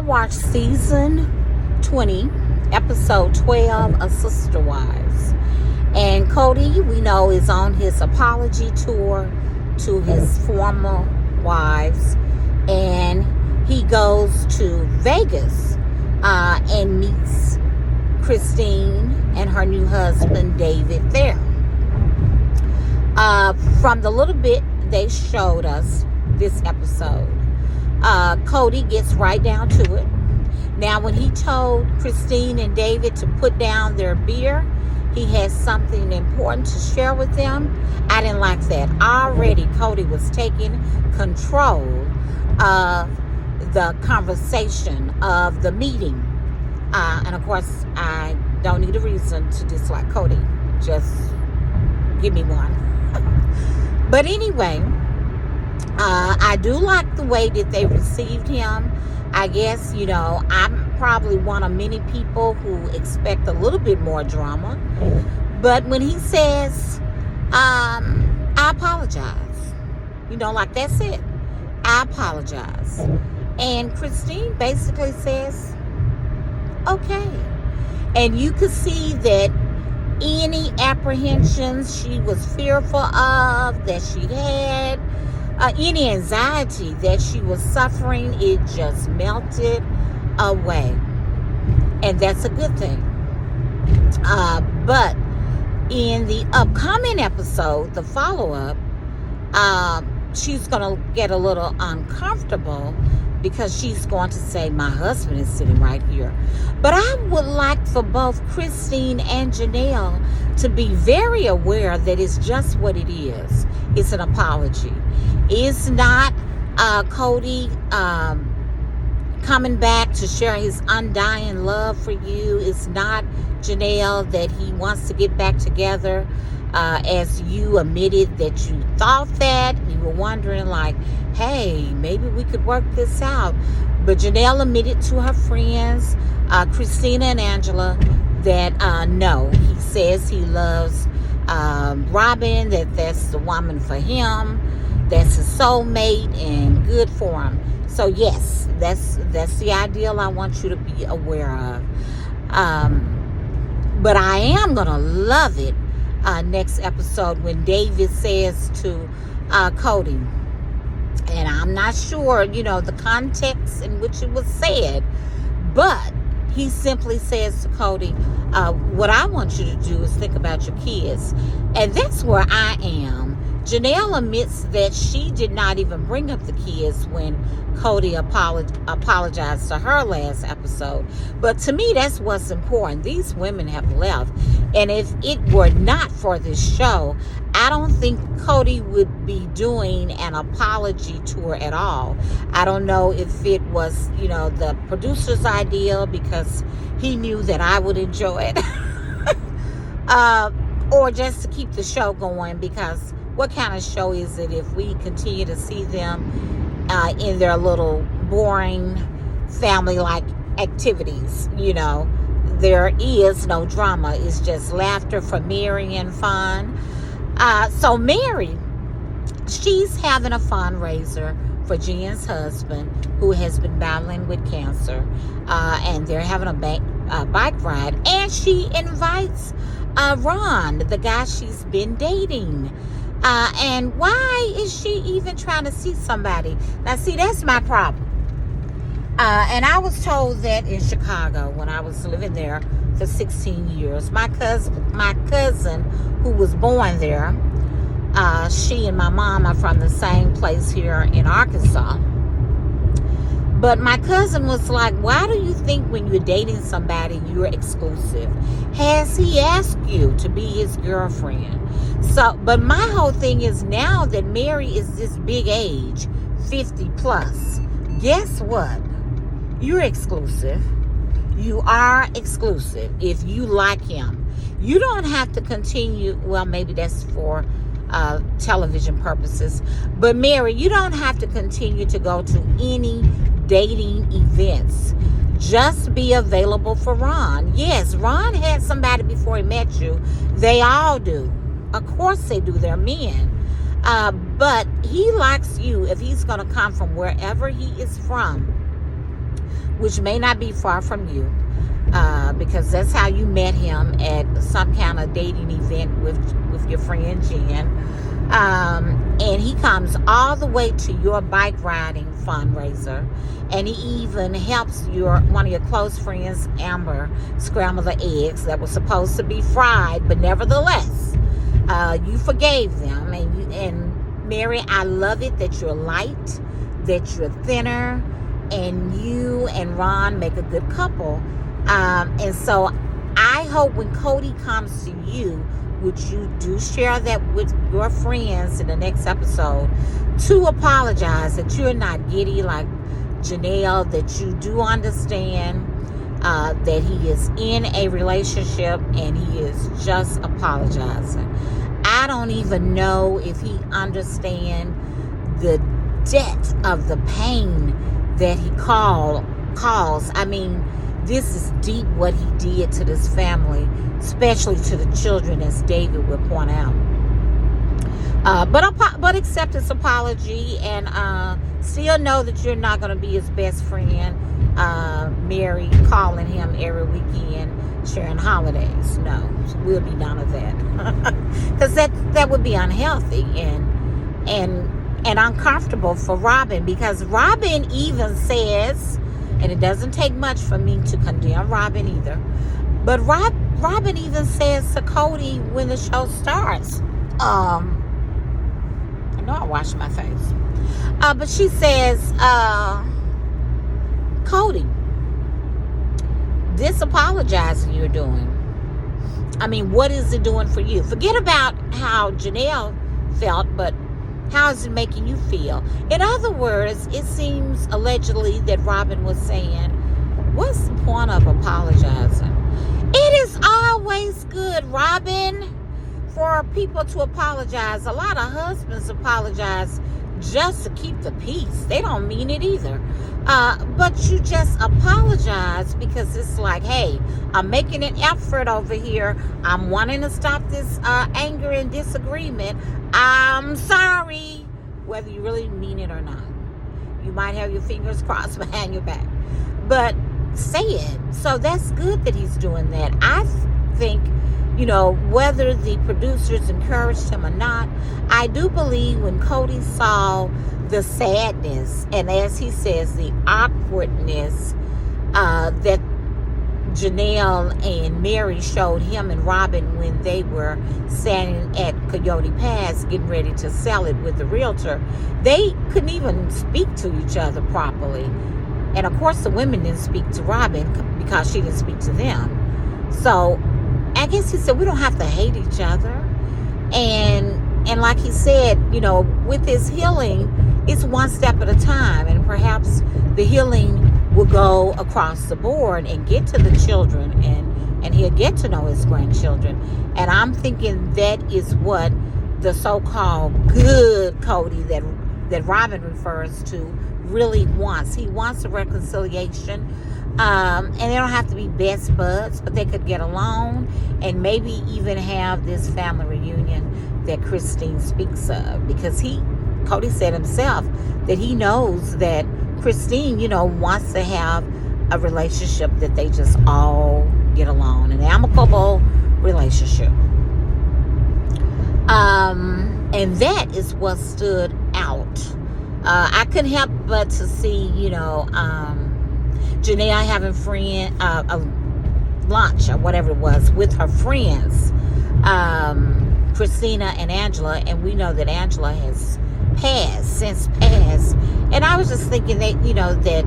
watched season 20, episode 12 of Sister Wives. And Kody, we know, is on his apology tour to his former wives. And he goes to Vegas and meets Christine and her new husband, David, there. From the little bit they showed us this episode, Kody gets right down to it. Now, when he told Christine and David to put down their beer, he had something important to share with them. I didn't like that. Already, Kody was taking control of the conversation of the meeting. And of course, I don't need a reason to dislike Kody. Just give me one. But anyway, I do like the way that they received him. I guess, I'm probably one of many people who expect a little bit more drama. But when he says, I apologize, like that's it. I apologize. And Christine basically says, okay. And you could see that any apprehensions she was fearful of, that she had, any anxiety that she was suffering, it just melted away. And that's a good thing. But in the upcoming episode, the follow-up, she's going to get a little uncomfortable because she's going to say, my husband is sitting right here. But I would like for both Christine and Janelle to be very aware that it's just what it is. It's an apology. It's not Kody coming back to share his undying love for you. It's not Janelle that he wants to get back together, as you admitted that you thought that. You were wondering like, hey, maybe we could work this out. But Janelle admitted to her friends, Christina and Angela, that no, he says he loves Robin, that's the woman for him, that's his soulmate and good for him. So yes, that's the ideal I want you to be aware of. But I am gonna love it next episode when David says to Kody, and I'm not sure, the context in which it was said, but he simply says to Kody, what I want you to do is think about your kids. And that's where I am. Janelle admits that she did not even bring up the kids when Kody apologized to her last episode. But to me, that's what's important. These women have left. And if it were not for this show, I don't think Kody would be doing an apology tour at all. I don't know if it was, the producer's idea because he knew that I would enjoy it. Or just to keep the show going, because what kind of show is it if we continue to see them in their little boring family-like activities? There is no drama. It's just laughter for Mary and fun. So Mary, she's having a fundraiser for Jen's husband, who has been battling with cancer. And they're having a bike ride. And she invites Ron, the guy she's been dating. And why is she even trying to see somebody? Now, see, that's my problem. And I was told that in Chicago when I was living there for 16 years. My cousin who was born there, she and my mom are from the same place here in Arkansas. But my cousin was like, why do you think when you're dating somebody, you're exclusive? Has he asked you to be his girlfriend? So, but my whole thing is now that Mary is this big age, 50 plus, guess what? You're exclusive. You are exclusive if you like him. You don't have to continue, well, maybe that's for television purposes. But Mary, you don't have to continue to go to any dating events. Just be available for Ron. Yes, Ron had somebody before he met you. They all do. Of course they do. They're men. But he likes you if he's going to come from wherever he is from. which may not be far from you, because that's how you met him at some kind of dating event with your friend Jen. And he comes all the way to your bike riding fundraiser, and he even helps one of your close friends, Amber, scramble the eggs that were supposed to be fried, but nevertheless, you forgave them. And Mary, I love it that you're light, that you're thinner, and you and Ron make a good couple. And so I hope when Kody comes to you, which you do share that with your friends in the next episode, to apologize that you're not giddy like Janelle, that you do understand that he is in a relationship and he is just apologizing. I don't even know if he understands the depth of the pain that he calls. I mean, this is deep what he did to this family, especially to the children, as David would point out. But accept his apology, and still know that you're not going to be his best friend, Mary, calling him every weekend, sharing holidays. No, we'll be none of that, because that would be unhealthy and uncomfortable for Robin, because Robin even says, and it doesn't take much for me to condemn Robin either, but Robin even says to Kody when the show starts, I know I washed my face, but she says, Kody, this apologizing you're doing, I mean, what is it doing for you? Forget about how Janelle felt, but how is it making you feel? In other words, it seems allegedly that Robin was saying, what's the point of apologizing? It is always good, Robin, for people to apologize. A lot of husbands apologize just to keep the peace. They don't mean it either. But you just apologize because it's like, hey, I'm making an effort over here. I'm wanting to stop this anger and disagreement. I'm sorry, whether you really mean it or not. You might have your fingers crossed behind your back, but say it. So that's good that he's doing that. I think, whether the producers encouraged him or not, I do believe when Kody saw the sadness and, as he says, the awkwardness that Janelle and Mary showed him and Robin when they were standing at Coyote Pass getting ready to sell it with the realtor, they couldn't even speak to each other properly. And of course the women didn't speak to Robin because she didn't speak to them. So I guess he said, we don't have to hate each other. And like he said, with his healing, it's one step at a time. And perhaps the healing will go across the board and get to the children, and he'll get to know his grandchildren. And I'm thinking that is what the so-called good Kody that Robin refers to really wants. He wants a reconciliation. And they don't have to be best buds, but they could get along and maybe even have this family reunion that Christine speaks of, because Kody said himself that he knows that Christine, wants to have a relationship that they just all get along, an amicable relationship. And that is what stood out. I couldn't help but to see, Janelle having a lunch or whatever it was with her friends, Christina and Angela, and we know that Angela has since passed. And I was just thinking that, that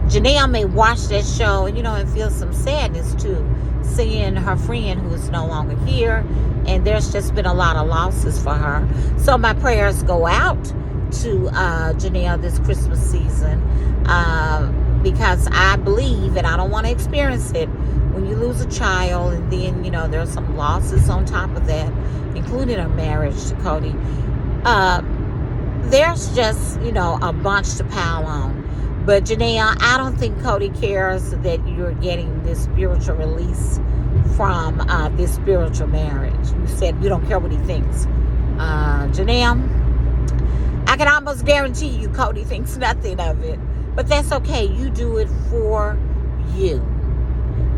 Janelle may watch that show, and feel some sadness too, seeing her friend who is no longer here. And there's just been a lot of losses for her. So my prayers go out to Janelle this Christmas season, because I believe, and I don't want to experience it, when you lose a child and then, there's some losses on top of that, including a marriage to Kody. There's just, a bunch to pile on. But Janelle, I don't think Kody cares that you're getting this spiritual release from this spiritual marriage. You said you don't care what he thinks. Janelle, I can almost guarantee you Kody thinks nothing of it. But that's okay. You do it for you.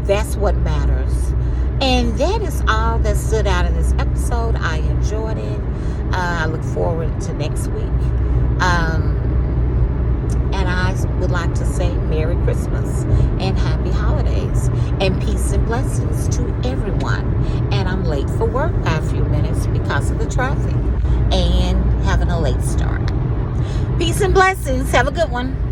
That's what matters. And that is all that stood out in this episode. I enjoyed it. I look forward to next week. And I would like to say Merry Christmas and Happy Holidays and peace and blessings to everyone. And I'm late for work by a few minutes because of the traffic and having a late start. Peace and blessings. Have a good one.